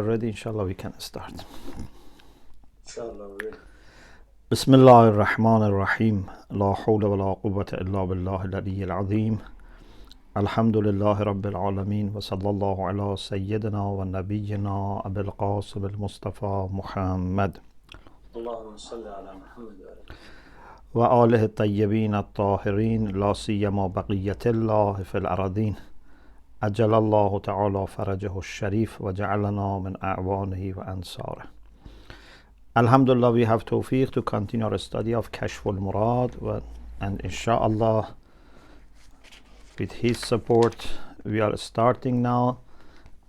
Ready, inshallah, we can start. Inshallah, ready. Bismillah ar-Rahman ar-Rahim. La hawla wa la quwwata illa billah al-ali al-azim. Alhamdulillahi rabbil alameen. Wa sallallahu ala sayyidina wa nabiyyina abil qasim al-Mustafa Muhammad. Allahumma salli ala Muhammad Wa alihi at-tayyibin at-tahirin. La siyama baqiyatillah fil aradin. أجل الله تعالى فرجه الشريف وجعلنا من أعوانه وأنصاره. Alhamdulillah, we have tawfiq to continue our study of Kashf al-Murad, and inshallah with his support we are starting now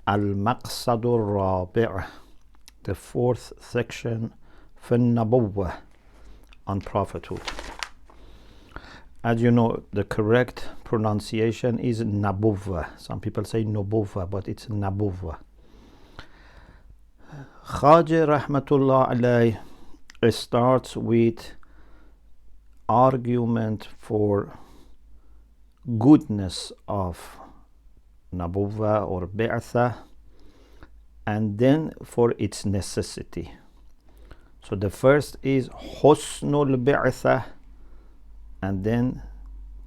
al-Maqsad al-Rabi', the fourth section, في النبوة, on Prophethood. As you know, the correct pronunciation is Nabuwa. Some people say Nubuwa, but it's Nabuwa. Khaji Rahmatullah Alayh starts with argument for goodness of Nabuwa or Ba'atha, and then for its necessity. So the first is Husnul Ba'atha, and then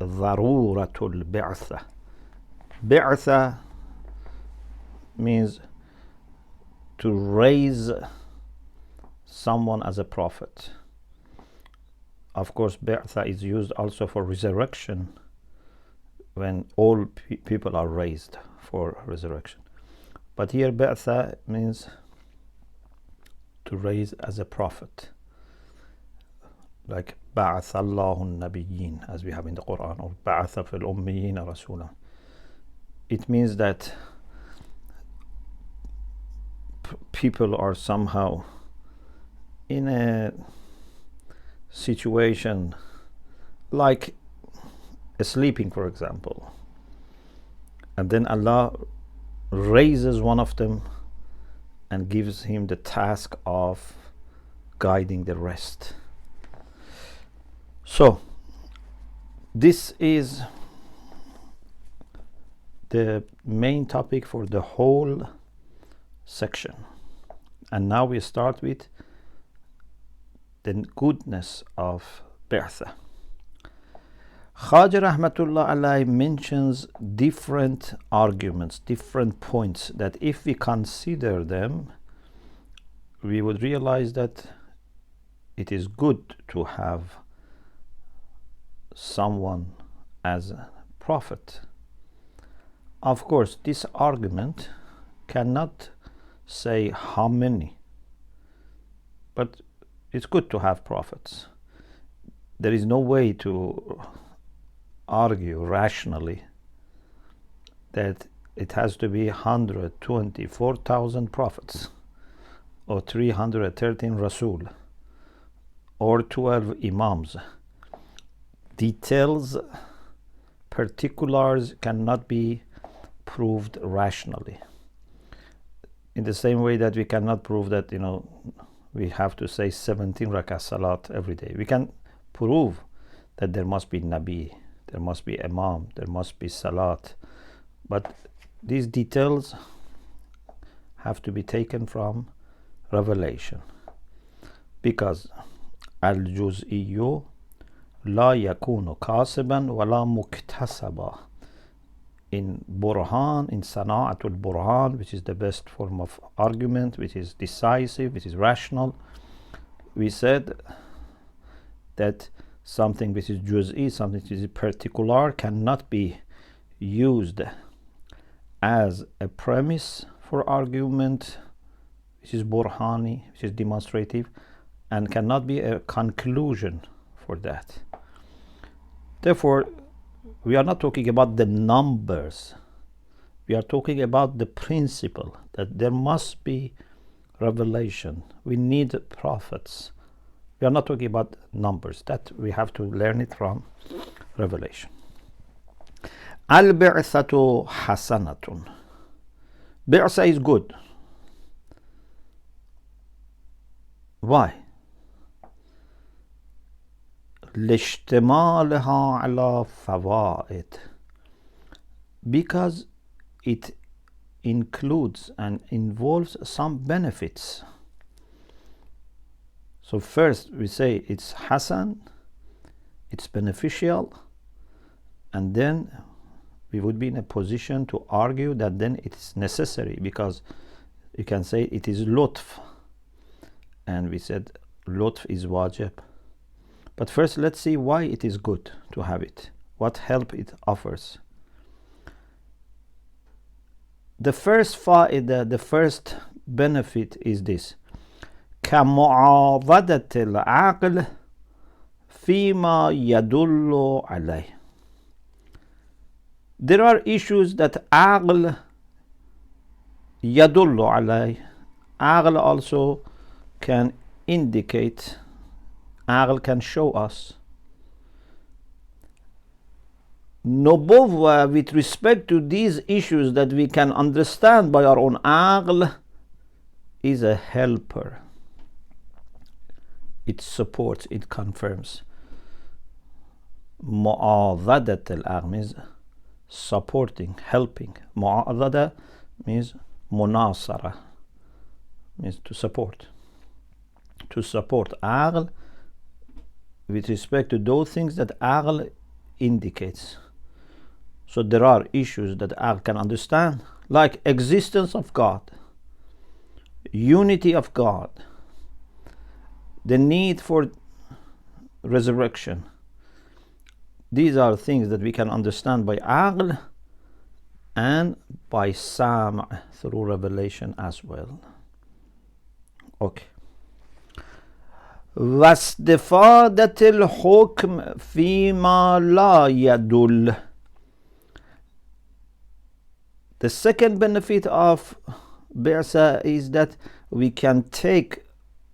Daruratul Ba'atha. Ba'atha means to raise someone as a prophet. Of course, Ba'atha is used also for resurrection, when all people are raised for resurrection. But here Ba'atha means to raise as a prophet, like بعث الله النبيين, as we have in the Quran, or بعث في الأميين رسولا. It means that people are somehow in a situation like sleeping, for example, and then Allah raises one of them and gives him the task of guiding the rest. So this is the main topic for the whole section, and now we start with the goodness of Ba'atha. Khaji Rahmatullah Alayh mentions different arguments, different points that if we consider them, we would realize that it is good to have someone as a prophet. Of course, this argument cannot say how many, but it's good to have prophets. There is no way to argue rationally that it has to be 124,000 prophets, or 313 Rasul, or 12 Imams. Details, particulars cannot be proved rationally. In the same way that we cannot prove that, we have to say 17 rakah salat every day. We can prove that there must be Nabi, there must be Imam, there must be salat, but these details have to be taken from revelation, because al-juz'iyyu لا يكون كاسبا ولا مكتسبا. In Burhan, in Sana'atul Burhan, which is the best form of argument, which is decisive, which is rational, we said that something which is juz'i, something which is particular, cannot be used as a premise for argument, which is Burhani, which is demonstrative, and cannot be a conclusion for that. Therefore, we are not talking about the numbers. We are talking about the principle that there must be revelation. We need prophets. We are not talking about numbers. That we have to learn it from revelation. Al-Ba'thatu Hasanatun. Ba'tha is good. Why? لاشتمالها على فوائد, because it includes and involves some benefits. So first we say it's Hasan, it's beneficial, and then we would be in a position to argue that then it's necessary, because you can say it is lutf, and we said lutf is wajib. But first let's see why it is good to have it, what help it offers. The first فائدة, the first benefit is this: كمعاضدة العقل فيما يدل عليه. There are issues that عقل يدل عليه. عقل also can indicate, عقل can show us. Nubuwwah, with respect to these issues that we can understand by our own aql, is a helper. It supports, it confirms. Mu'adadat al-aql means supporting, helping. Mu'adada means munasara, means to support. To support aql with respect to those things that aql indicates. So there are issues that aql can understand, like existence of God, unity of God, the need for resurrection. These are things that we can understand by aql and by sam' through revelation as well. Okay. واستفادة الحكم فيما لا يدل. The second benefit of Ba'sa is that we can take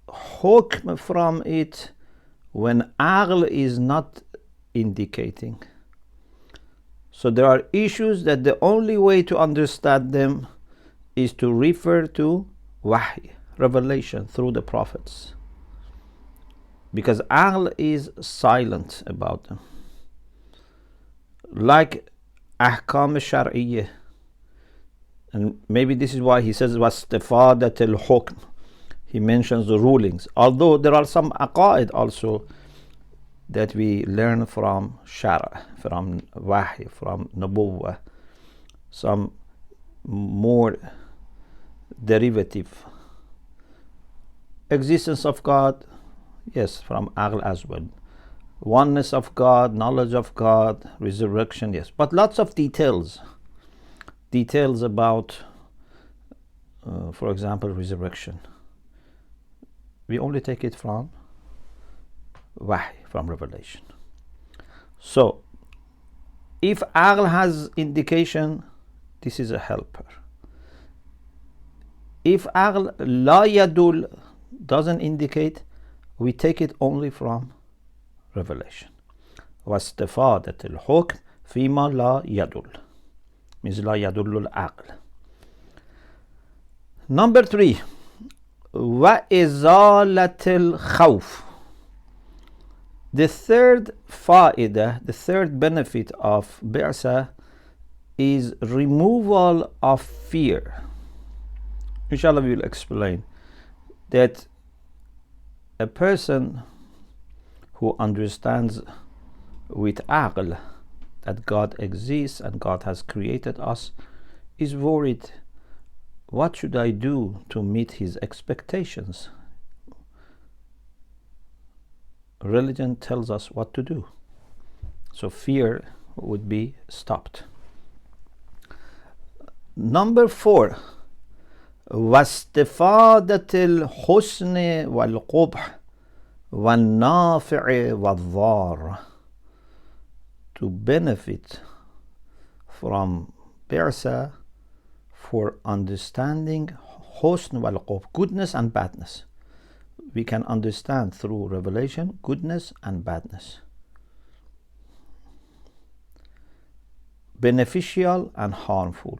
hukm from it when aql is not indicating. So there are issues that the only way to understand them is to refer to wahy, revelation through the prophets, because aql is silent about them. Like ahkam shar'iyyah, and maybe this is why he says واستفادة الحكم. He mentions the rulings, although there are some aqaid also that we learn from shara, from wahy, from nubuwwah, some more derivative. Existence of God, yes, from aql as well. Oneness of God, knowledge of God, resurrection, yes. But lots of details about, for example, resurrection. We only take it from wahy, from revelation. So, if aql has indication, this is a helper. If aql la yadul doesn't indicate, we take it only from revelation. واستفادة الحكم فيما لا يدل means لا يدل العقل. Number 3, وإزالة الخوف. The third فائدة, the third benefit of Ba'sa is removal of fear. Inshallah, we will explain that a person who understands with aql that God exists and God has created us is worried, what should I do to meet his expectations? Religion tells us what to do, so fear would be stopped. Number 4, واستفادة الحسن والقبح والنافع والضار. To benefit from Ba'sa for understanding husn wal qubh, goodness and badness. We can understand through revelation goodness and badness, beneficial and harmful.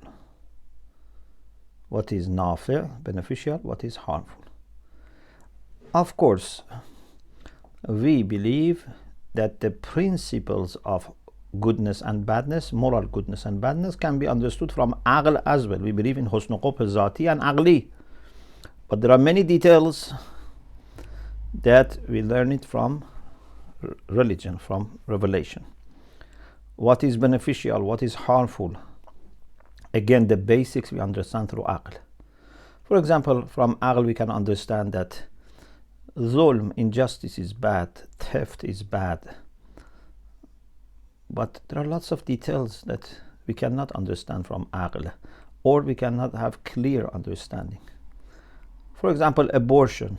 What is nafi', beneficial, what is harmful. Of course, we believe that the principles of goodness and badness, moral goodness and badness, can be understood from aql as well. We believe in husn qubh zati and aqli, but there are many details that we learn it from religion, from revelation. What is beneficial, what is harmful, again the basics we understand through aql. For example, from aql we can understand that zulm, injustice is bad, theft is bad, but there are lots of details that we cannot understand from aql, or we cannot have clear understanding. For example, abortion.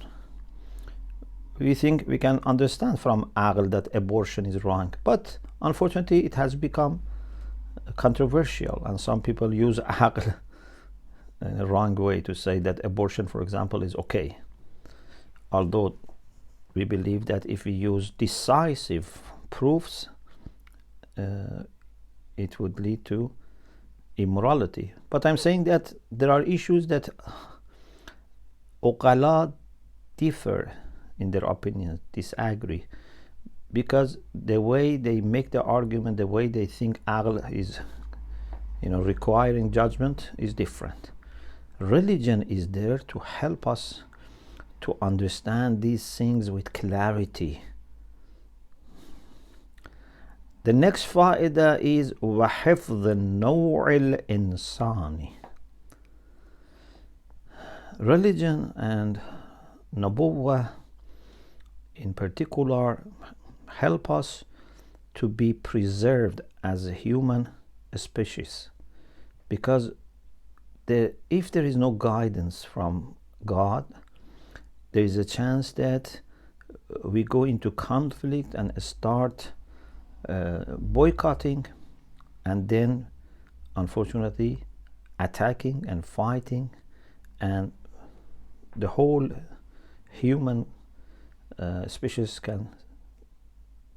We think we can understand from aql that abortion is wrong, but unfortunately it has become controversial, and some people use aql in a wrong way to say that abortion, for example, is okay. Although we believe that if we use decisive proofs, it would lead to immorality. But I'm saying that there are issues that uqala differ in their opinions, disagree, because the way they make the argument, the way they think aql is, requiring judgment is different. Religion is there to help us to understand these things with clarity. The next فائدة is وحفظ النوع الإنساني. Religion and Nubuwah in particular help us to be preserved as a human species, because if there is no guidance from God, there is a chance that we go into conflict and start boycotting, and then unfortunately attacking and fighting, and the whole human species can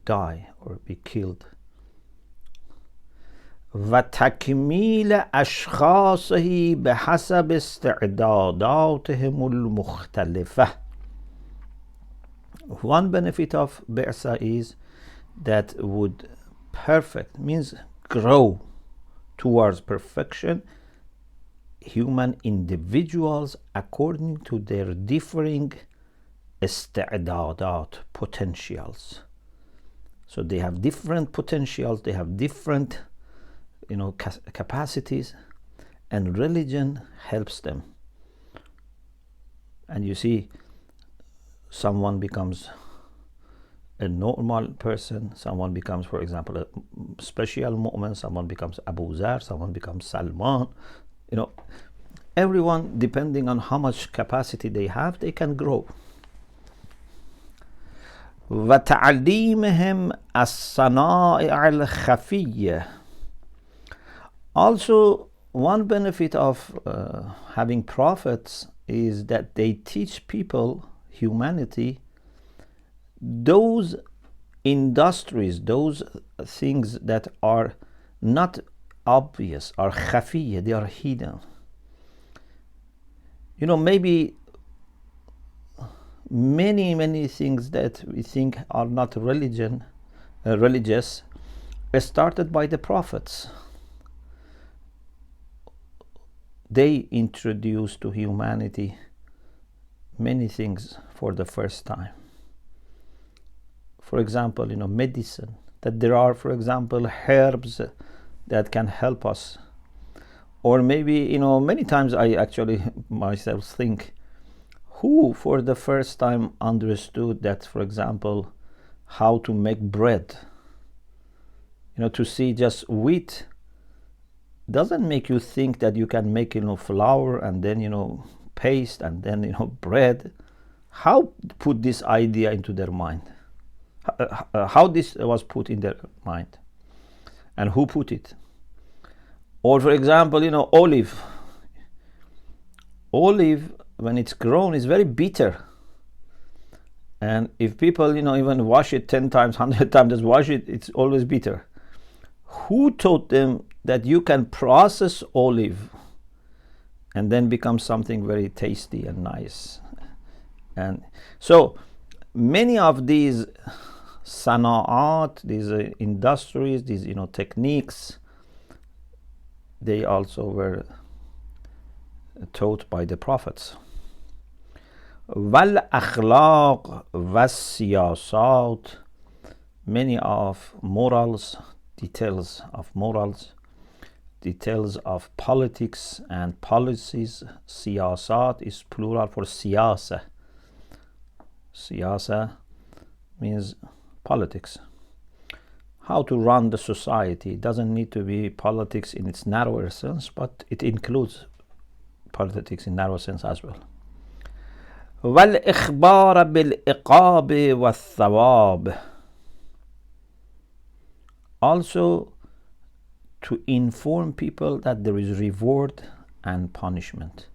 die or be killed. وتكميل أشخاصه بحسب استعداداتهم المختلفة. One benefit of Ba'sa is that would perfect, means grow towards perfection, human individuals according to their differing استعدادات, potentials. So they have different potentials, they have different capacities, and religion helps them. And you see, someone becomes a normal person, someone becomes, for example, a special mu'min, someone becomes Abu Zar, someone becomes Salman. Everyone, depending on how much capacity they have, they can grow. وتعليمهم الصنائع الخفية. Also, one benefit of having prophets is that they teach people, humanity, those industries, those things that are not obvious, are khafiyya, they are hidden. Maybe many things that we think are not religious started by the prophets. They introduced to humanity many things for the first time. For example, medicine, that there are, for example, herbs that can help us. Or maybe, many times I actually myself think, who for the first time understood that, for example, how to make bread? To see just wheat doesn't make you think that you can make, flour and then, paste and then, bread. How put this idea into their mind? How this was put in their mind? And who put it? Or for example, olive. Olive, when it's grown, is very bitter. And if people, even wash it 10 times, 100 times, just wash it, it's always bitter. Who taught them that you can process olive and then become something very tasty and nice? And so many of these sana'at, these industries, these techniques, they also were taught by the prophets. والأخلاق والسياسات, many of morals, details of politics and policies. Siyasat is plural for siyasa. Siyasa means politics. How to run the society. It doesn't need to be politics in its narrower sense, but it includes politics in narrow sense as well. والإخبار بالعقاب والثواب, also to inform people that there is reward and punishment,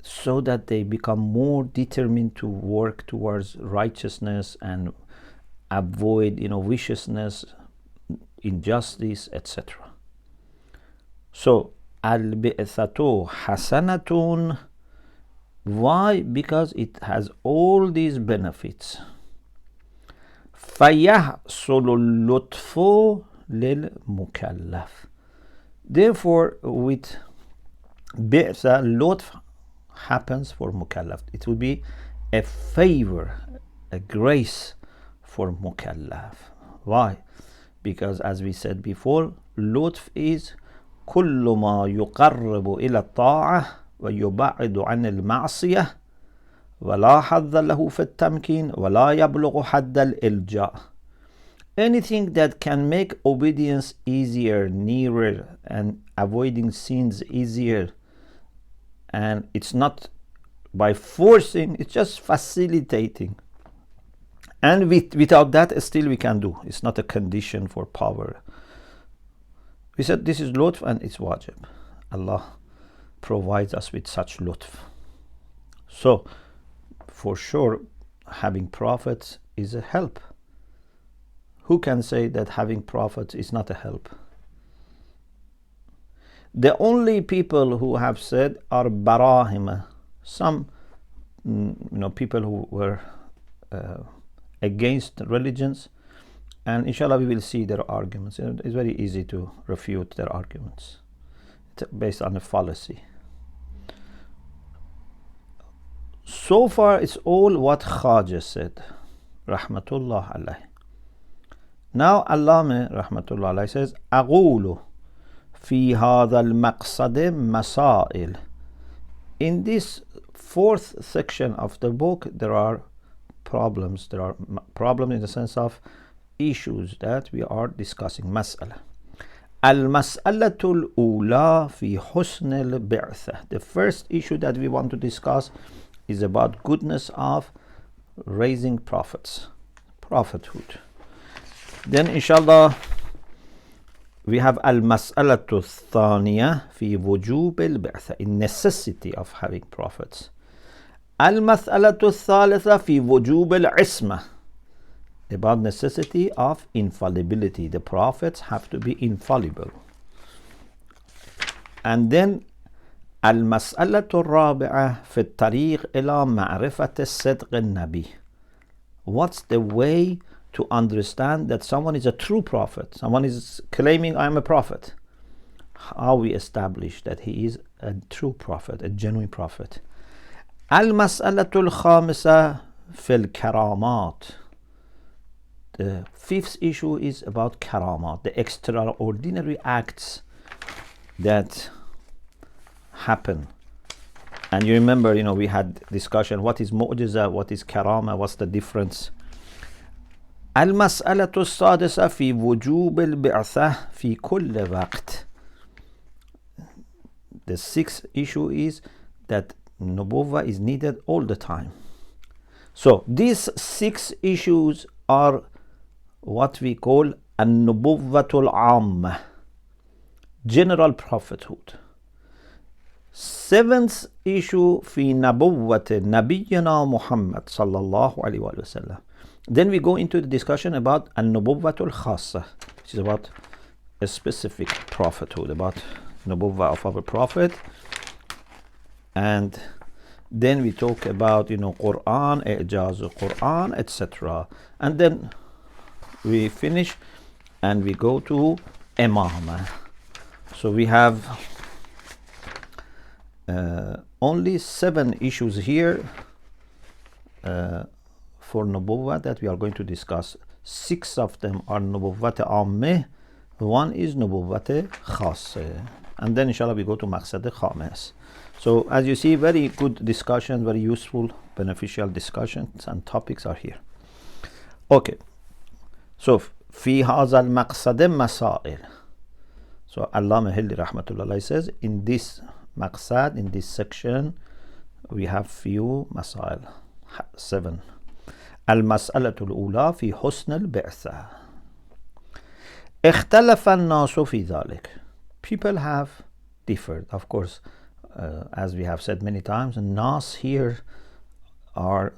so that they become more determined to work towards righteousness and avoid viciousness, injustice, etc. So al-Ba'thatu hasanatun. Why? Because it has all these benefits. فَيَحْصُلُ اللُّطْفُ لِلْمُكَلَّفِ. Therefore, with Ba'tha, lutf happens for mukallaf. It will be a favor, a grace for mukallaf. Why? Because as we said before, lutf is كل ما يقرب إلى الطاعة ويبعد عن المعصية ولا حظ له في التمكين ولا يبلغ حد الإلجاء. Anything that can make obedience easier, nearer, and avoiding sins easier, and it's not by forcing, it's just facilitating. And without that, still we can do. It's not a condition for power. We said this is lutf and it's wajib. Allah provides us with such lutf. So, for sure, having prophets is a help. Who can say that having prophets is not a help? The only people who have said are barahima, some people who were against religions, and inshallah we will see their arguments. It's very easy to refute their arguments. It's based on a fallacy. So far it's all what Khaja said, rahmatullah alayh. Now Allama rahmatullah alayh says, أقول في هذا المقصد مسائل. In this fourth section of the book, there are problems. There are problems in the sense of issues that we are discussing. مسألة. المسألة الأولى في حسن البعثة. The first issue that we want to discuss is about goodness of raising prophets, prophethood. Then inshallah we have المسألة الثانية في وجوب البعثة, in necessity of having prophets. المسألة الثالثة في وجوب العصمة, about necessity of infallibility. The prophets have to be infallible. And then المسألة الرابعة في الطريق إلى معرفة الصدق النبي. What's the way to understand that someone is a true prophet? Someone is claiming I'm a prophet. How we establish that he is a true prophet, a genuine prophet. المسألة الخامسة في الكرامات. The fifth issue is about karamat, the extraordinary acts that happen. And you remember, we had discussion, what is mu'jiza, what is karama, what's the difference? المسألة السادسة في وجوب البعثة في كل وقت. The sixth issue is that Nubuwwah is needed all the time. So these six issues are what we call al-Nubuwwatul Amma, general prophethood. Seventh issue في نبوة نبينا محمد صلى الله عليه وسلم. Then we go into the discussion about al-Nubuwwatul Khassa, which is about a specific prophethood, about Nubuwwah of our prophet. And Then we talk about, Quran, Ijaz Quran, etc. And then we finish and we go to Imama. So we have only 7 issues here for Nubuwwah that we are going to discuss. 6 of them are Nubuwwat Ammeh, 1 is Nubuwwat Khasseh. And then inshallah we go to Maqsad Khamis. So as you see, very good discussion, very useful, beneficial discussions and topics are here. Okay. So في هذا المقصد مسائل. So Allama Hilli Rahmatullah says, in this maqsad, in this section, we have few masail, 7. المسألة الأولى في حسن البعثة. اختلف الناس في ذلك. People have differed, of course, as we have said many times. Nas here are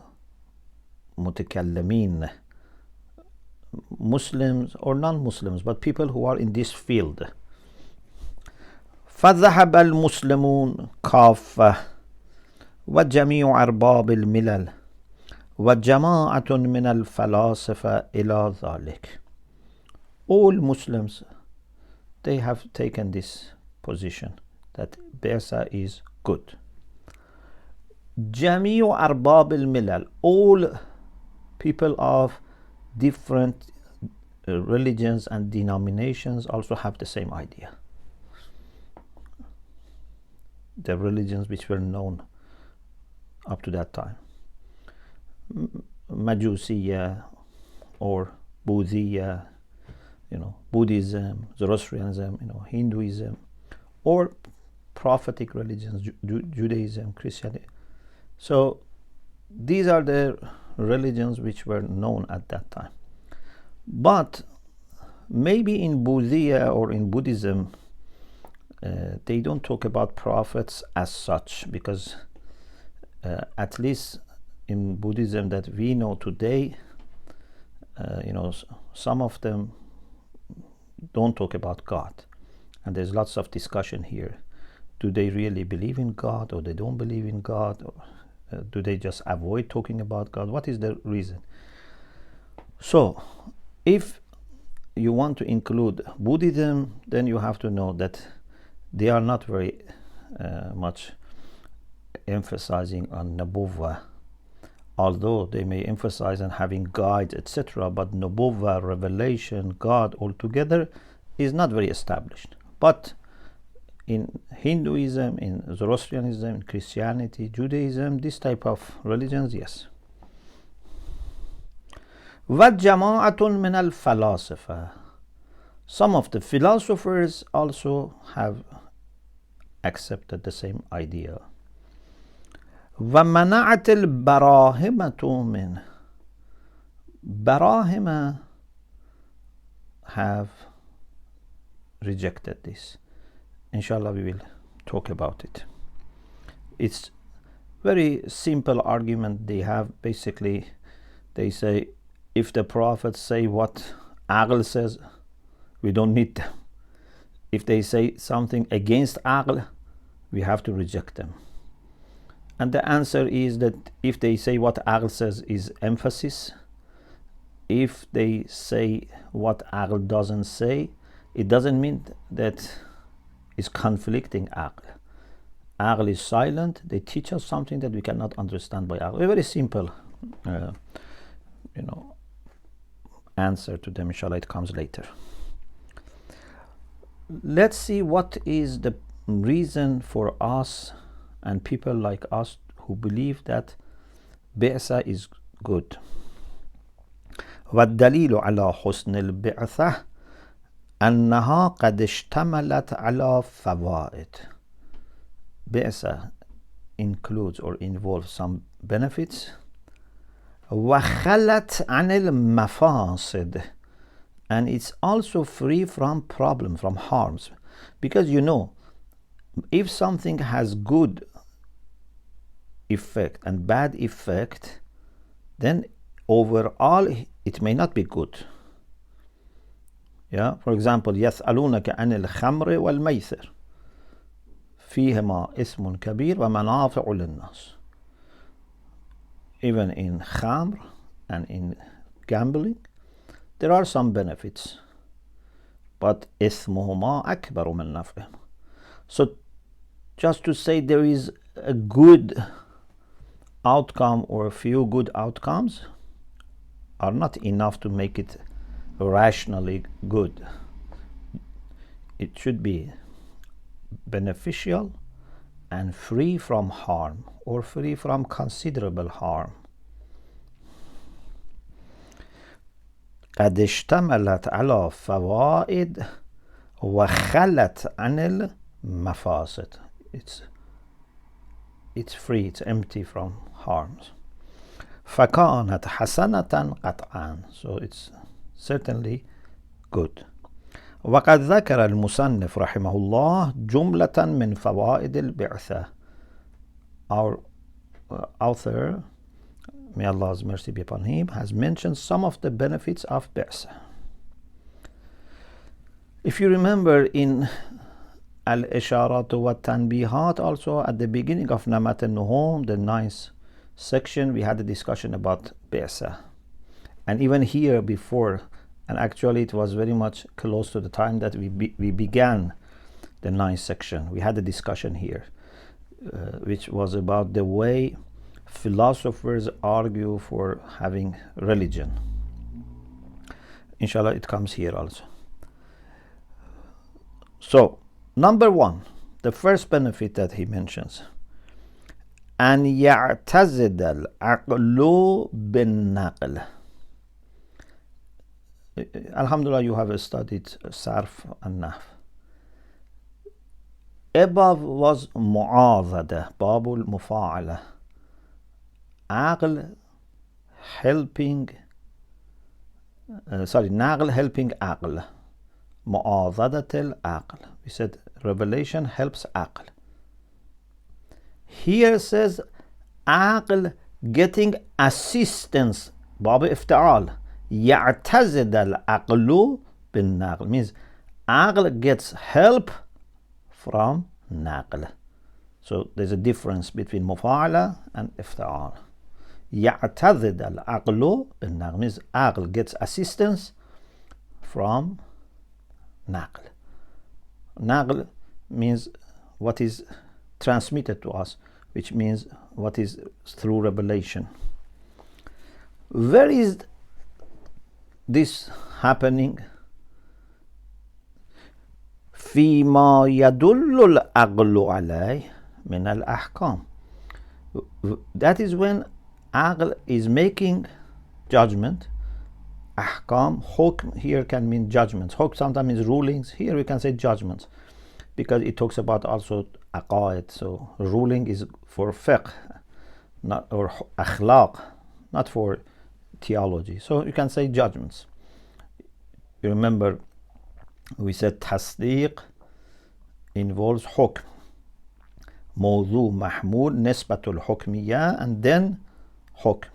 متكلمين, Muslims or non-Muslims, but people who are in this field. فذهب المسلمون كافة وجميع أرباب الملل وجماعة من الفلاسفة إلى ذلك. All Muslims, they have taken this position that Ba'sa is good. جميع أرباب الملل, all people of different religions and denominations also have the same idea. The religions which were known up to that time, Majusiya or Buddhiya, Buddhism, Zoroastrianism, Hinduism, or prophetic religions, Judaism, Christianity. So these are the religions which were known at that time. But maybe in Buddhiya or in Buddhism, they don't talk about prophets as such, because at least in Buddhism that we know today, some of them don't talk about God, and there's lots of discussion here. Do they really believe in God, or they don't believe in God, or do they just avoid talking about God? What is the reason? So if you want to include Buddhism, then you have to know that they are not very much emphasizing on Nubuwwah, although they may emphasize on having guides, etc. But Nubuwwah, revelation, God altogether is not very established. But in Hinduism, in Zoroastrianism, in Christianity, Judaism, this type of religions, yes. وَجَمَاعَةٌ مِنَ الْفَلَاسِفَةِ. Some of the philosophers also have accepted the same idea. وَمَنَعَتِ الْبَرَاهِمَةُ مِنْ. Barahima have rejected this. Inshallah we will talk about it. It's very simple argument they have. Basically they say, if the prophets say what Aql says, we don't need them. If they say something against Aql, we have to reject them. And the answer is that if they say what Aql says is emphasis, if they say what Aql doesn't say, it doesn't mean that it's conflicting Aql. Aql is silent. They teach us something that we cannot understand by Aql. A very simple answer to them. Inshallah it comes later. Let's see what is the reason for us and people like us who believe that Ba'sa is good. والدليل على حسن البعثة أنها قد اشتملت على فوائد. Ba'sa includes or involves some benefits. وخلت عن المفاسد, and it's also free from problems, from harms. Because if something has good effect and bad effect, then overall it may not be good. For example, يسألونك عن الخمر والميسر فيهما اسم كبير ومنافع للناس. even in khamr and in gambling, there are some benefits, but إثمهما أكبر من نفعهم. So just to say there is a good outcome or a few good outcomes are not enough to make it rationally good. It should be beneficial and free from harm or free from considerable harm. قد اشتملت على فوائد وخلت عن المفاسد. It's free, it's empty from harms. فكانت حسنة قطعا. So it's certainly good. وقد ذكر المصنف رحمه الله جملة من فوائد البعثة. Our author, may Allah's mercy be upon him, has mentioned some of the benefits of Ba'sa. If you remember in al-Isharat wa tanbihat, also at the beginning of Namat al-Nuhum, the 9th section, we had a discussion about Ba'sa. And even here before, and actually it was very much close to the time that we began the 9th section, we had a discussion here, which was about the way philosophers argue for having religion. Inshallah, it comes here also. So, number one, the first benefit that he mentions, أن يعتزد العقل بالنقل. Alhamdulillah, you have studied Sarf and Nahf. Above was Mu'adhada, Babul Mufa'ala. Aql helping, Naql helping Aql. Mu'adhadatil Aql. We said revelation helps Aql. Here says Aql getting assistance, Bab Ifta'al. يعتزد العقل بالنقل means Aql gets help from Naql. So there's a difference between Mufa'ala and Ifta'al. يعتزد العقل بالنقل means Aql gets assistance from Naql. Naql means what is transmitted to us, which means what is through revelation. Where is this happening? فيما يدل العقل عليه من الأحكام. That is when Aql is making judgment. Ahkam, hukm here can mean judgments. Hukm sometimes means rulings. Here we can say judgments because it talks about also aqaid. So ruling is for fiqh, not or akhlaq, not for theology. So you can say judgments. You remember we said tasdiq involves hukm, mawdu mahmud nisbatul hukmiyya, and then hukm.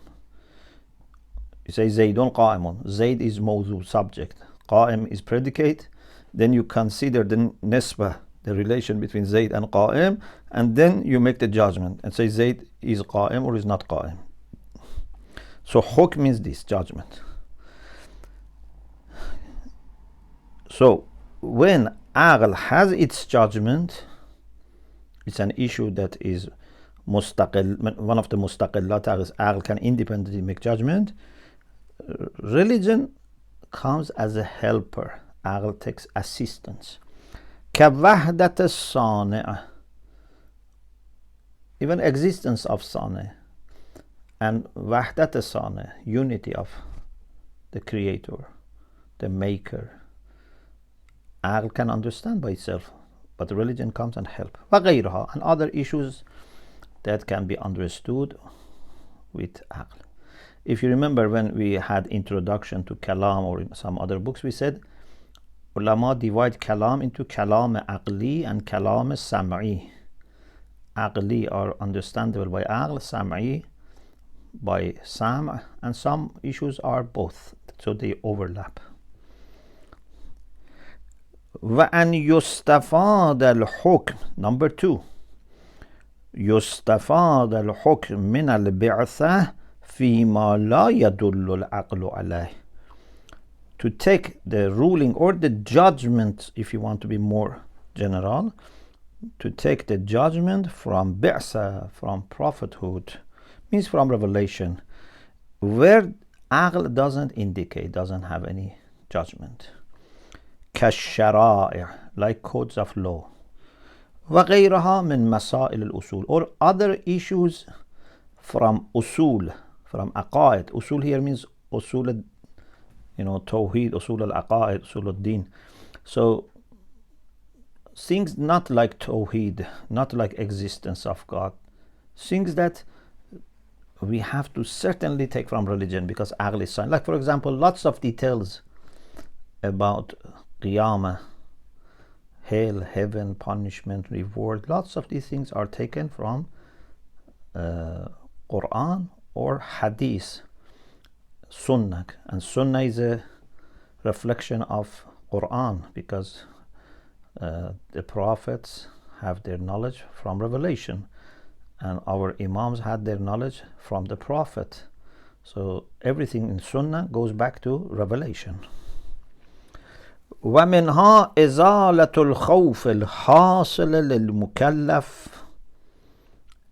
You say Zaydun qa'imun. Zayd is mawdu, subject. Qa'im is predicate. Then you consider the nisbah, the relation between Zayd and Qa'im, and then you make the judgment and say Zayd is Qa'im or is not Qa'im. So hukm means this, judgment. So when Aql has its judgment, it's an issue that is mustaqil. One of the mustaqillat is Aql can independently make judgment. Religion comes as a helper. Aql takes assistance. كَوَحْدَةَ الصَّانِعَ. Even existence of Sani and وحدة الصانع, unity of the creator, the maker. Aql can understand by itself, but religion comes and help. وغيرها, and other issues that can be understood with Aql. If you remember when we had introduction to Kalam or in some other books, we said ulama divide Kalam into Kalam Aqli and Kalam Sam'i. Aqli are understandable by Aql, Sam'i by Sam', and some issues are both, so they overlap. وأن يستفاد الحكم. Number 2, يستفاد الحكم من البعثة فيما لا يدل العقل عليه. To take the ruling or the judgment, if you want to be more general, to take the judgment from Ba'sa, from prophethood, means from revelation, where Aql doesn't indicate, doesn't have any judgment. كالشرائع, like codes of law. وغيرها من مسائل الأصول, or other issues from usul, from aqaid. Usul here means usul, tawheed, usul al-aqaid, usul al-din. So things not like tawheed, not like existence of God, things that we have to certainly take from religion because aql is science. Like for example, lots of details about qiyamah, hell, heaven, punishment, reward, lots of these things are taken from Quran or hadith, sunnah. And sunnah is a reflection of Quran because the prophets have their knowledge from revelation, and our imams had their knowledge from the prophet. So everything in sunnah goes back to revelation. ومنها إزالة الخوف الحاصل للمكلف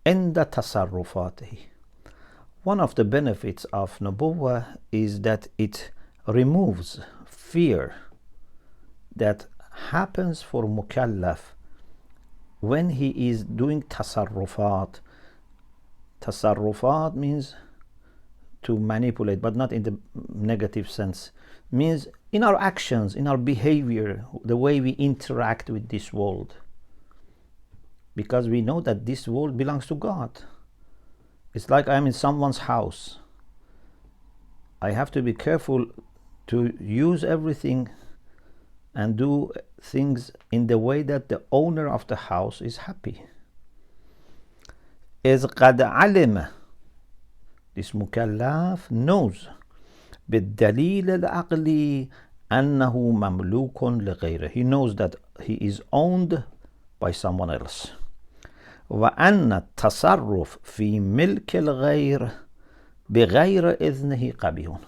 عند تصرفاته. One of the benefits of Nubuwah is that it removes fear that happens for mukallaf when he is doing tasarrufat. Tasarrufat means to manipulate, but not in the negative sense. Means in our actions, in our behavior, the way we interact with this world. Because we know that this world belongs to God. It's like I'm in someone's house. I have to be careful to use everything and do things in the way that the owner of the house is happy. إذ قد علم, this mukallaf knows بالدليل العقلي أنه مملوك لغيره. He knows that he is owned by someone else. وأن التصرف في ملك الغير بغير إذنه قبيح.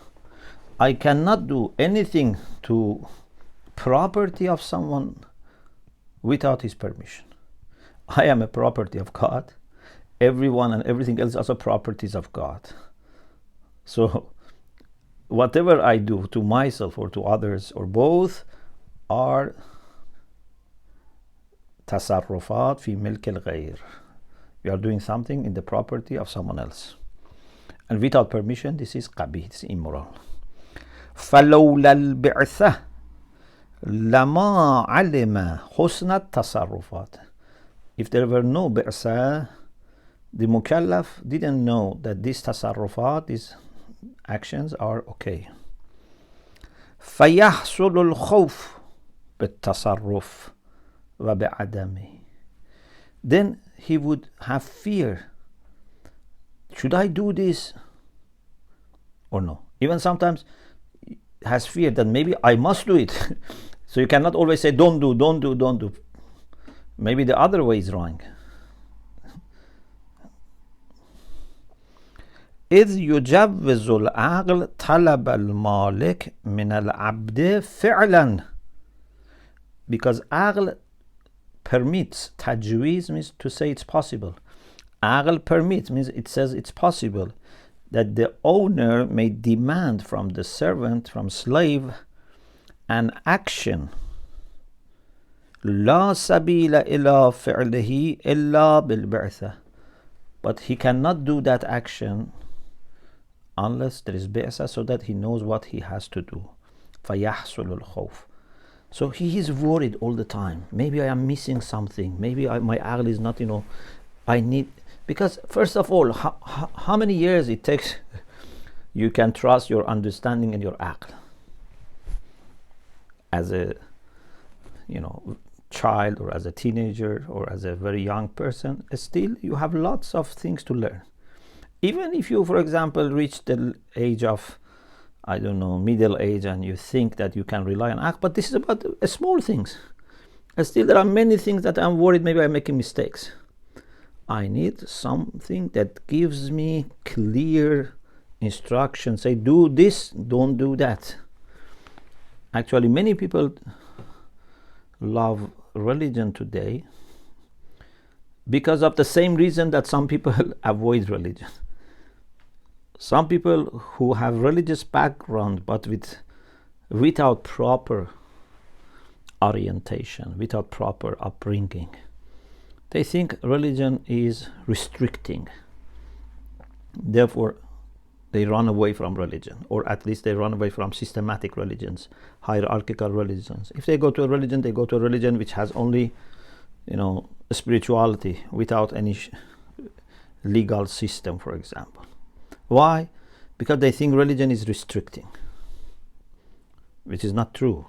I cannot do anything to property of someone without his permission. I am a property of God. Everyone and everything else are also properties of God. So whatever I do to myself or to others or both are tasarrufat fi milk al-ghayr. We are doing something in the property of someone else. And without permission, this is qabih, this is immoral. فَلَوْلَا الْبِعْثَةِ لَمَا عَلِمَ حُسْنَ التصرفات. If there were no bi'sa, the mukallaf didn't know that these tasarrufat, these actions are okay. فَيَحْصُلُ الْخَوْفُ بِالتصرف وَبِعَدَمِهِ. Then he would have fear. Should I do this or no? Even sometimes has fear that maybe I must do it. So you cannot always say don't do, don't do, don't do. Maybe the other way is wrong. إذ يجوز العقل طلب المالك من العبد فعلا. Because aql permits, tajweez means to say it's possible. Aql permits means it says it's possible that the owner may demand from the servant, from slave, an action. لا سبيل إلى فعله إلا بالبعثة. But he cannot do that action unless there is bi'sa, so that he knows what he has to do. فَيَحْصُلُ الْخَوْفُ. So he is worried all the time. Maybe I am missing something. Maybe my aql is not, I need... Because first of all, how many years it takes you can trust your understanding and your aql? As a, child or as a teenager or as a very young person, still you have lots of things to learn. Even if you, for example, reach the age of, middle age, and you think that you can rely on aql, but this is about small things. Still there are many things that I'm worried maybe I'm making mistakes. I need something that gives me clear instructions, say do this, don't do that. Actually, many people love religion today because of the same reason that some people avoid religion. Some people who have religious background but without proper orientation, without proper upbringing, they think religion is restricting. Therefore, they run away from religion, or at least they run away from systematic religions, hierarchical religions. If they go to a religion, they go to a religion which has only, spirituality without any legal system, for example. Why? Because they think religion is restricting, which is not true.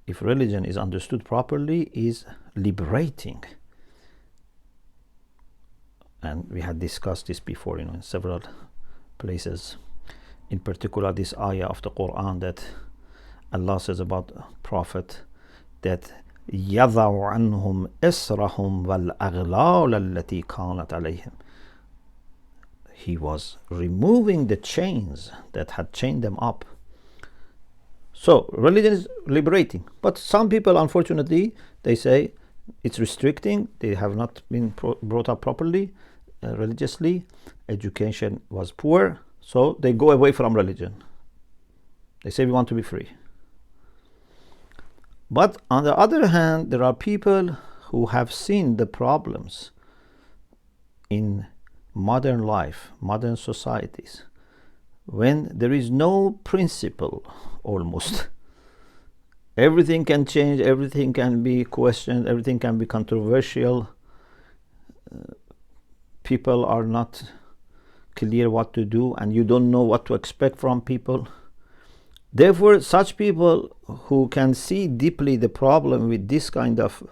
If religion is understood properly, is liberating. And we had discussed this before, in several places. In particular, this ayah of the Quran that Allah says about Prophet, that يَضَعُ عَنْهُمْ إِسْرَهُمْ وَالْأَغْلَالَ الَّتِي كَانَتْ عَلَيْهِمْ. He was removing the chains that had chained them up. So religion is liberating, but some people, unfortunately, they say it's restricting. They have not been brought up properly, religiously. Education was poor, so they go away from religion. They say we want to be free. But on the other hand, there are people who have seen the problems in modern life, modern societies, when there is no principle, almost. Everything can change, everything can be questioned, everything can be controversial. People are not clear what to do, and you don't know what to expect from people. Therefore, such people who can see deeply the problem with this kind of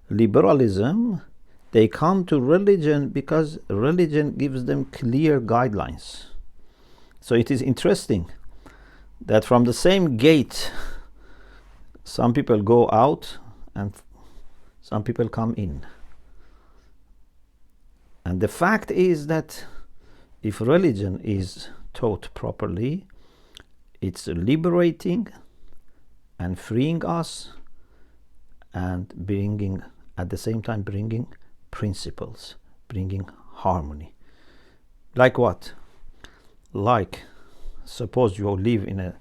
liberalism, they come to religion because religion gives them clear guidelines. So it is interesting that from the same gate, some people go out and some people come in. And the fact is that if religion is taught properly, it's liberating and freeing us, and bringing, at the same time, bringing principles, bringing harmony. Like what? Like, suppose you live in a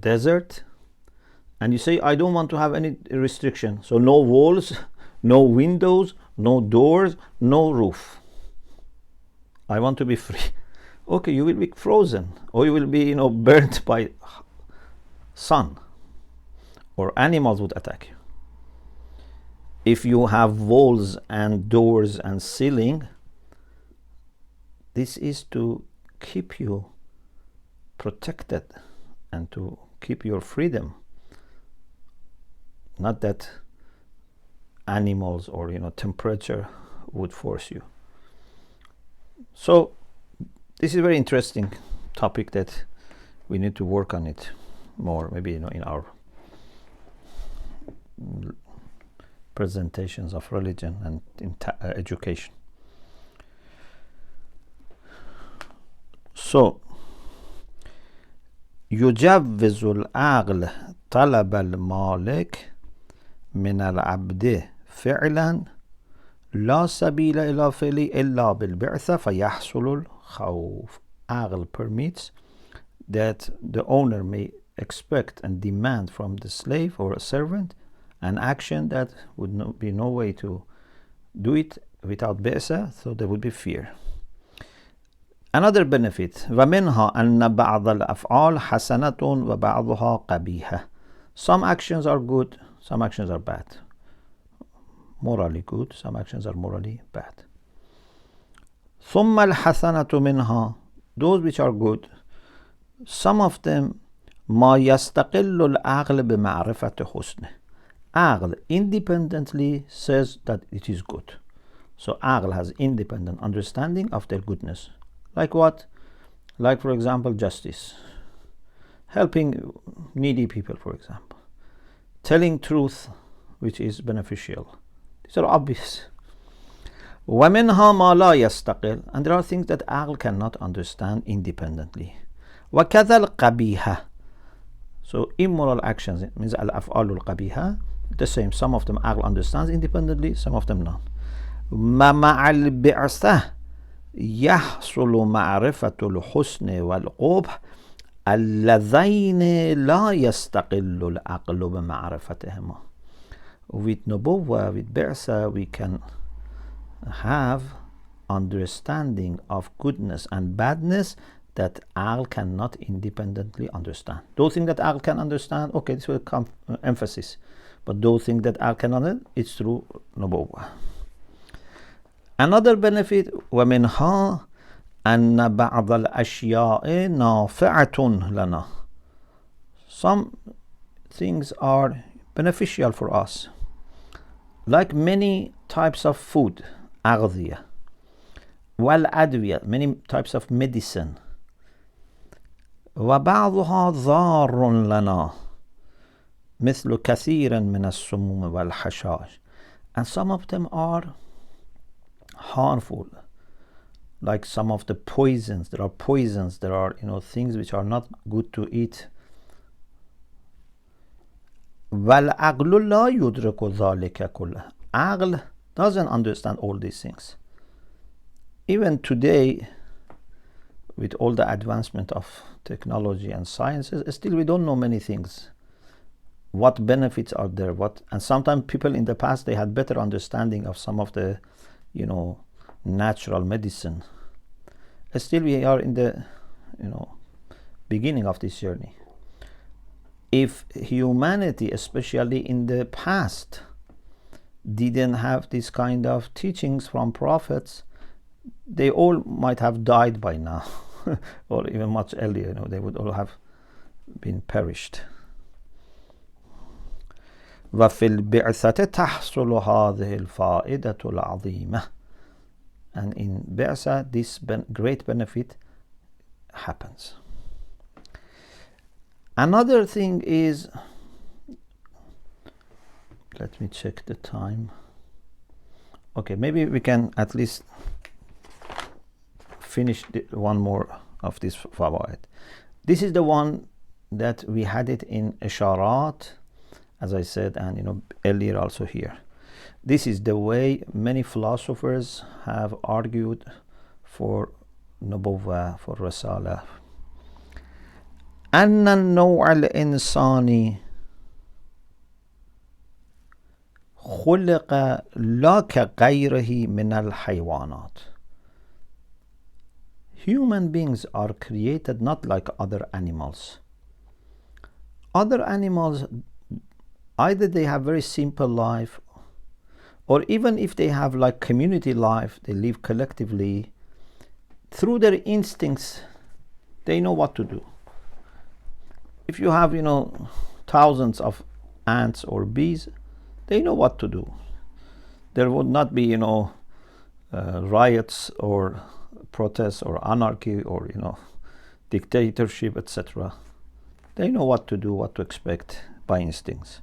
desert and you say, I don't want to have any restriction. So no walls, no windows, no doors, no roof. I want to be free. Okay, you will be frozen, or you will be, burnt by sun, or animals would attack you. If you have walls and doors and ceiling, this is to keep you protected and to keep your freedom. Not that animals or temperature would force you. So this is a very interesting topic that we need to work on it more, maybe in our presentations of religion and in education. So يجوز العقل طلب المالك من العبد فعلا لا سبيل إلى فعل إلا بالبعثة فيحصل الخوف. Aql permits that the owner may expect and demand from the slave or a servant an action that would be no way to do it without بئسة, so there would be fear. Another benefit, ومنها أن بعض الأفعال حسنة وبعضها قبيحة. Some actions are good, some actions are bad. Morally good, some actions are morally bad. ثم الحسنة منها, those which are good, some of them ما يستقل العقل بمعرفة حسنه. Aql independently says that it is good. So Aql has independent understanding of their goodness. Like what? Like, for example, justice, helping needy people, for example, telling truth which is beneficial. These are obvious. ومنها ما لا يستقل, and there are things that عقل cannot understand independently. وكذا القبيحة, so immoral actions, it means الأفعال القبيحة, the same, some of them عقل understands independently, some of them not. مع البعثة يحصل معرفة الحسن والقبح اللذين لا يستقل العقل بمعرفتهما. With Nubuwa, with Ba'sa, we can have understanding of goodness and badness that Aql cannot independently understand. Those things that Aql can understand, okay, this will come emphasis. But those things that Aql cannot, it's through Nubuwa. Another benefit, وَمِنْهَا أَنَّ بَعْضَ الْأَشْيَاءِ نَافِعَةٌ لَنَا. Some things are beneficial for us. Like many types of food, أغذية, والأدوية, many types of medicine. وبعضها ضار لنا مثل كثير من السموم والحشائش. And some of them are harmful, like some of the poisons. There are poisons, there are things which are not good to eat. وَالْعَقْلُ لَا يُدْرِكُ ذَلِكَ كُلَّهُ. Aql doesn't understand all these things. Even today, with all the advancement of technology and sciences, still we don't know many things. What benefits are there? And sometimes people in the past, they had better understanding of some of the, natural medicine. Still we are in the, beginning of this journey. If humanity, especially in the past, didn't have this kind of teachings from prophets, they all might have died by now, or even much earlier. They would all have been perished. وفي البعثة تحصل هذه الفائدة العظيمة. And in Ba'sa, this great benefit happens. Another thing is, let me check the time. Okay, maybe we can at least finish one more of this Fawa'id. This is the one that we had it in Isharat, as I said, and earlier also here. This is the way many philosophers have argued for Nubuwa, for Risala. أن النوع الإنساني خلق لا كغيره من الحيوانات. Human beings are created not like other animals. Other animals, either they have very simple life, or even if they have like community life, they live collectively, through their instincts, they know what to do. If you have, thousands of ants or bees, they know what to do. There would not be, riots or protests or anarchy or, dictatorship, etc. They know what to do, what to expect by instincts.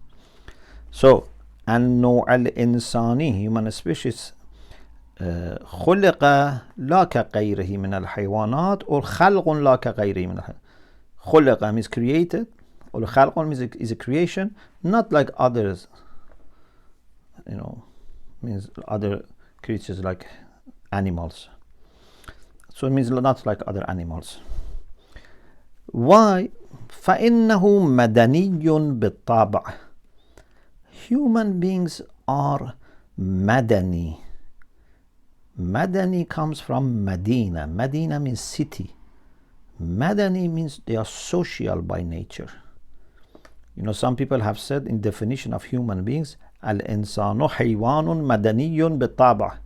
So, النوع الإنساني, human species, خلق لا كغيره من الحيوانات, or خلق لا كغيره من الحيوانات. خلق means created, or خلق means is a creation, not like others, means other creatures like animals. So it means not like other animals. Why? فإنه مدني بالطبع. Human beings are madani. Madani comes from Medina. Medina means city. Madani means they are social by nature. Some people have said in definition of human beings, al-insanu حيوان مدني بالطبع.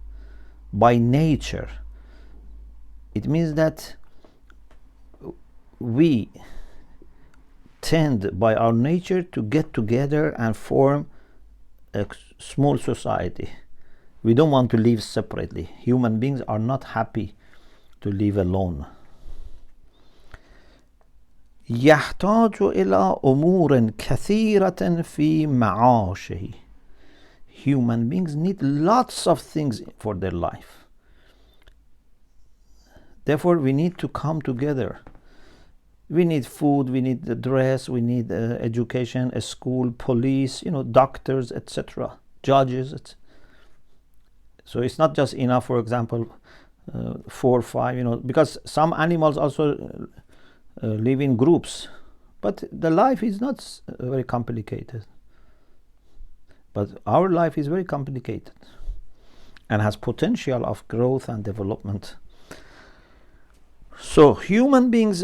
By nature. It means that we tend by our nature to get together and form a small society. We don't want to live separately. Human beings are not happy to live alone. يحتاج إلى أمور كثيرة في معاشه. human beings need lots of things for their life. Therefore, we need to come together. We need food, we need the dress, we need education, a school, police, doctors, etc., judges. So it's not just enough, for example, 4 or 5, because some animals also live in groups. But the life is not very complicated. But our life is very complicated and has potential of growth and development. So human beings,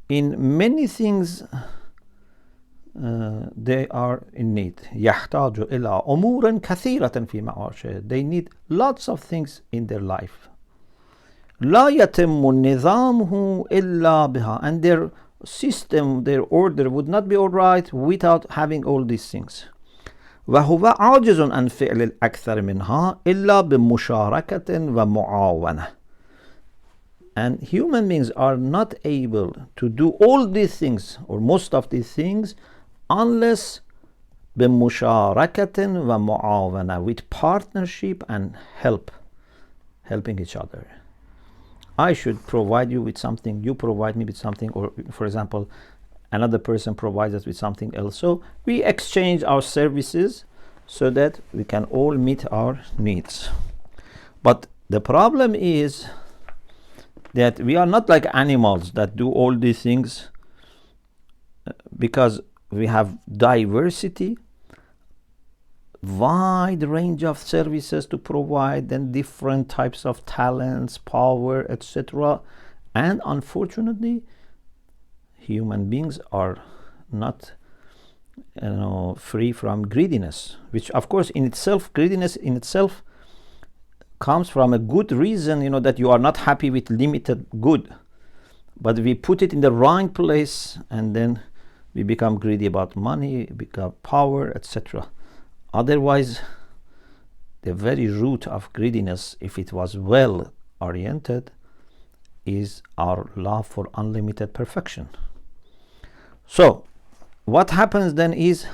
in many things, they are in need. يحتاج إلى أمور كثيرة في معاشه. They need lots of things in their life. لا يتم نظامه إلا بها. And their system, their order would not be all right without having all these things. وهو عاجز عن فعل الأكثر منها إلا بمشاركة ومعاونة. And human beings are not able to do all these things or most of these things unless بمشاركة ومعاونة, with partnership and helping each other. I should provide you with something, you provide me with something, or for example, another person provides us with something else. So we exchange our services so that we can all meet our needs. But the problem is that we are not like animals that do all these things, because we have diversity, wide range of services to provide, and different types of talents, power, etc. And unfortunately, human beings are not free from greediness, which of course in itself, greediness in itself comes from a good reason, that you are not happy with limited good, but we put it in the wrong place and then we become greedy about money, become power, etc. Otherwise, the very root of greediness, if it was well oriented, is our love for unlimited perfection. So what happens then is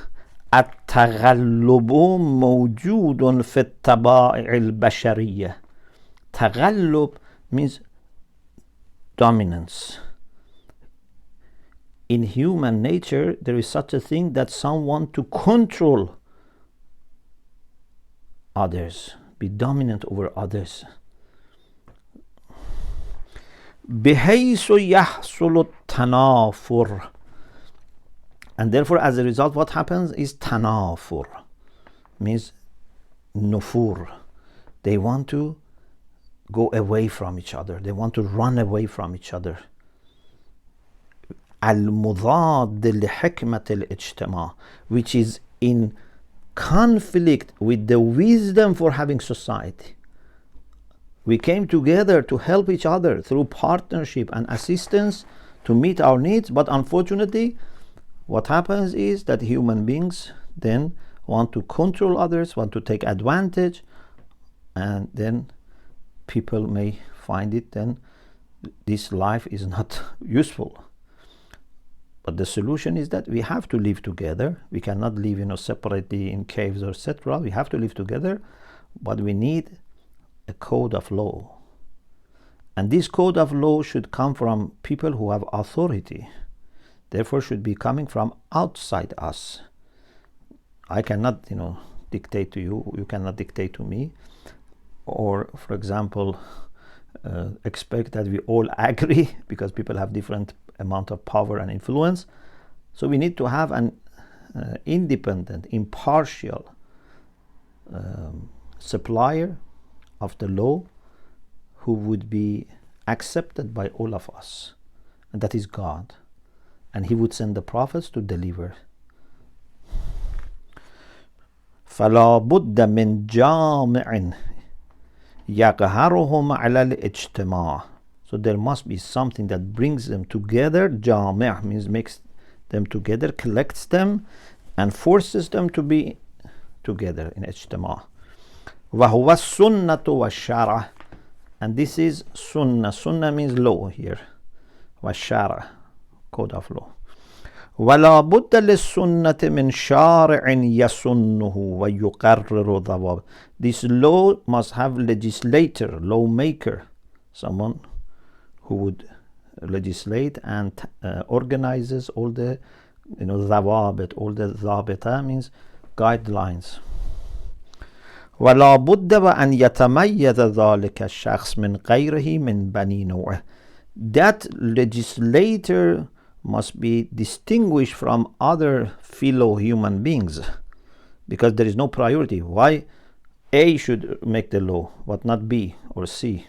التغلب موجود في الطبائع البشرية. تغلب means dominance. In human nature, there is such a thing that someone to control others, be dominant over others. بحيث يحصل التنافر. And therefore, as a result, what happens is tanafur, means nufur. They want to go away from each other. They want to run away from each other. al-Murad لحكمة الاجتماع, which is in conflict with the wisdom for having society. We came together to help each other through partnership and assistance to meet our needs, but unfortunately, what happens is that human beings then want to control others, want to take advantage, and then people may find it then this life is not useful. But the solution is that we have to live together. We cannot live separately in caves or etc. We have to live together, but we need a code of law. And this code of law should come from people who have authority. Therefore should be coming from outside us. I cannot dictate to you, you cannot dictate to me, or for example expect that we all agree, because people have different amount of power and influence. So we need to have an independent, impartial supplier of the law who would be accepted by all of us, and that is God. And he would send the prophets to deliver. فلا بد من جامع يقهرهم على الاجتماع. So there must be something that brings them together. جامع means makes them together, collects them, and forces them to be together in اجتماع. وهو السنة والشرع. And this is sunnah. Sunnah means law here. والشرع, code of law. ولا بد للسنة من شارع يسنه ويقرر ضوابط. This law must have legislator, lawmaker, someone who would legislate and organizes all the ضوابط, all the ضابطة means guidelines. ولا بد وأن يتميز ذلك الشخص من غيره من بني نوعه. That legislator must be distinguished from other fellow human beings, because there is no priority. Why A should make the law but not B or C?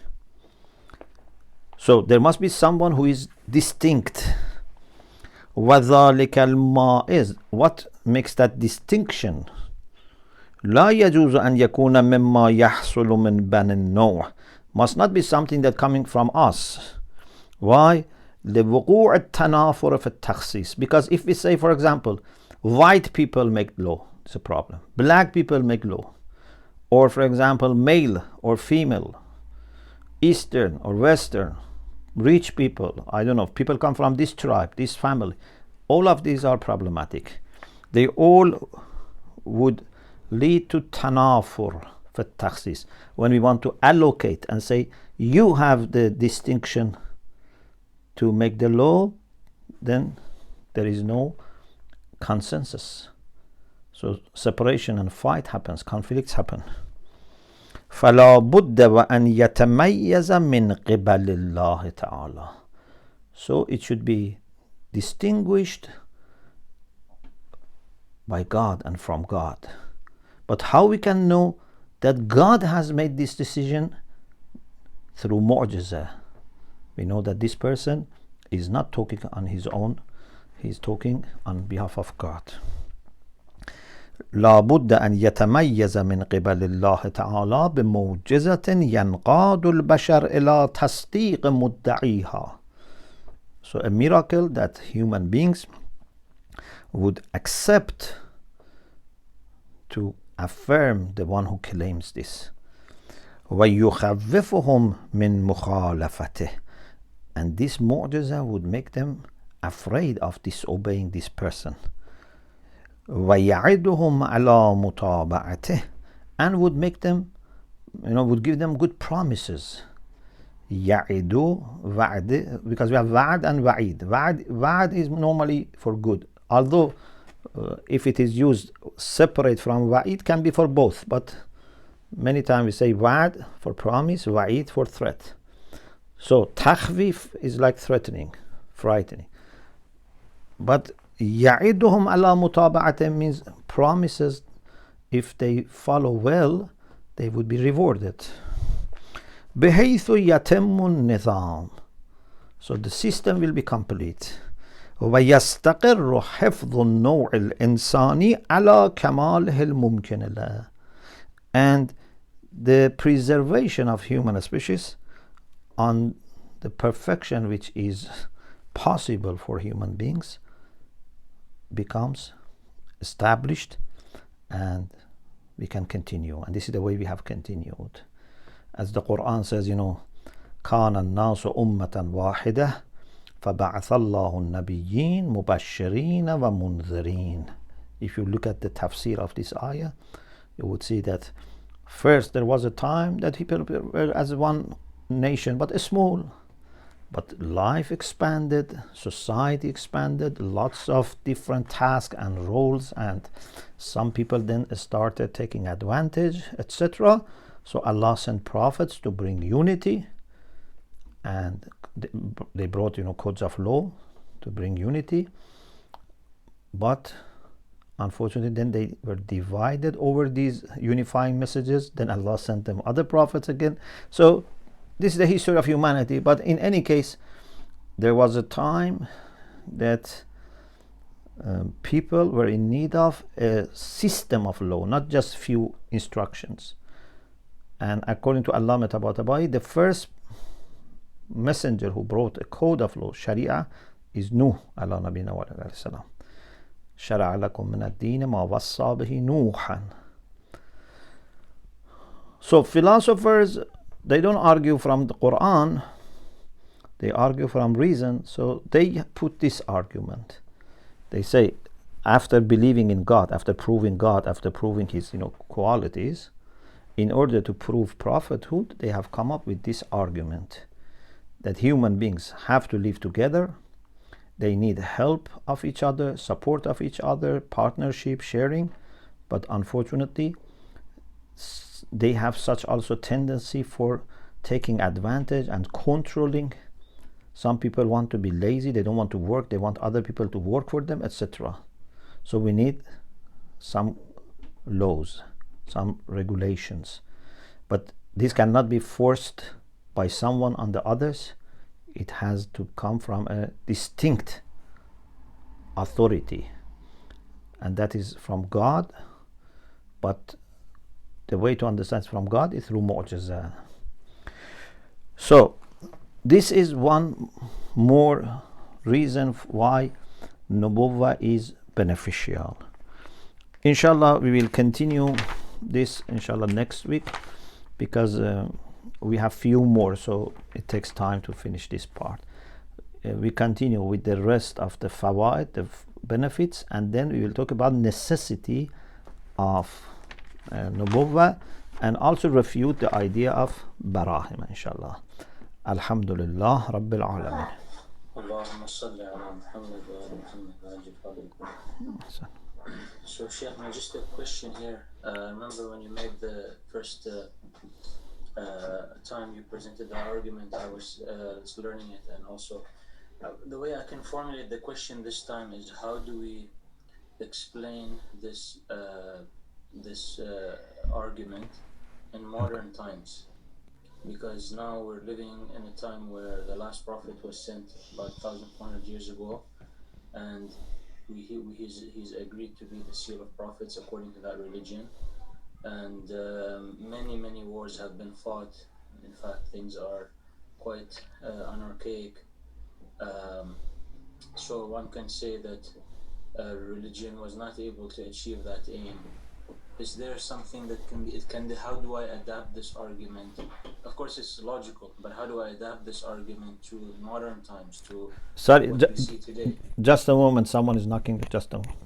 So there must be someone who is distinct. وذلك المائز. What makes that distinction? لا يجوز أن يكون مما يحصل من بني النوع. Must not be something that coming from us. Why? لوقوع التنافر في التخصيص. Because if we say, for example, white people make law, it's a problem. Black people make law. Or for example, male or female, Eastern or Western, rich people, I don't know, people come from this tribe, this family. All of these are problematic. They all would lead to tanafur في التخصيص. When we want to allocate and say, you have the distinction to make the law, then there is no consensus. So separation and fight happens, conflicts happen. فلا بد وأن يتميز من قبل الله تعالى. So it should be distinguished by God and from God. But how we can know that God has made this decision? Through mu'jiza. We know that this person is not talking on his own, he is talking on behalf of God. لا بد أن يتميز من قبل الله تعالى بموجزة ينقاد البشر إلى تصديق مدعيها. So a miracle that human beings would accept to affirm the one who claims this. ويخوفهم من مخالفته. And this mu'jiza would make them afraid of disobeying this person. ويعدهم على متابعته. And would make them, would give them good promises. يعدو وعد, because we have وعد and وعيد. وعد is normally for good, although if it is used separate from wa'id, can be for both, but many times we say wa'ad for promise, wa'id for threat. So takhwif is like threatening, frightening. But ya'iduhum ala mutaba'atin means promises, if they follow well, they would be rewarded. بحيث يتم النظام. So the system will be complete. ويستقر حفظ النوع الإنساني على كماله الممكن له. And the preservation of human species on the perfection which is possible for human beings becomes established, and we can continue. And this is the way we have continued. As the Quran says, كان الناس أمة واحدة فبعث الله النبيين مبشرين ومنذرين. If you look at the tafsir of this ayah, you would see that first there was a time that people were as one nation, but small. But life expanded, society expanded, lots of different tasks and roles, and some people then started taking advantage, etc. So Allah sent prophets to bring unity, and they brought codes of law to bring unity. But unfortunately then they were divided over these unifying messages. Then Allah sent them other prophets again. So this is the history of humanity. But in any case, there was a time that people were in need of a system of law, not just few instructions. And according to Allama Tabatabai, the first messenger who brought a code of law, Sharia, is Nuh ala nabina wa alayhi salam. شرع لكم من الدين ما وصى به نوحا. So philosophers, they don't argue from the Quran, they argue from reason. So they put this argument. They say after believing in God, after proving his qualities, in order to prove prophethood, they have come up with this argument that human beings have to live together. They need help of each other, support of each other, partnership, sharing. But unfortunately, they have such also tendency for taking advantage and controlling. Some people want to be lazy, they don't want to work, they want other people to work for them, etc. So we need some laws, some regulations. But this cannot be forced by someone on the others. It has to come from a distinct authority, and that is from God. But the way to understand from God is through mu'jiza. So this is one more reason why Nubuwwah is beneficial. Inshallah, we will continue this inshallah next week, because we have few more, so it takes time to finish this part. We continue with the rest of the Fawa'id, the benefits, and then we will talk about necessity of Nubuwwah, and also refute the idea of Barahim, inshallah. Alhamdulillah Rabbil Alamin. اللهم صل على محمد وآل محمد وعجل فرجهم. So Sheikh, just a question here. I remember when you made the first time you presented the argument, I was learning it, and also the way I can formulate the question this time is, how do we explain this argument in modern times? Because now we're living in a time where the last prophet was sent about 1,400 years ago, and he's agreed to be the seal of prophets according to that religion, and many wars have been fought. In fact, things are quite anarchic. So one can say that religion was not able to achieve that aim. Is there something that how do I adapt this argument? Of course it's logical, but how do I adapt this argument to modern times, to Sorry, what we see today? just a moment, someone is knocking. Just a moment.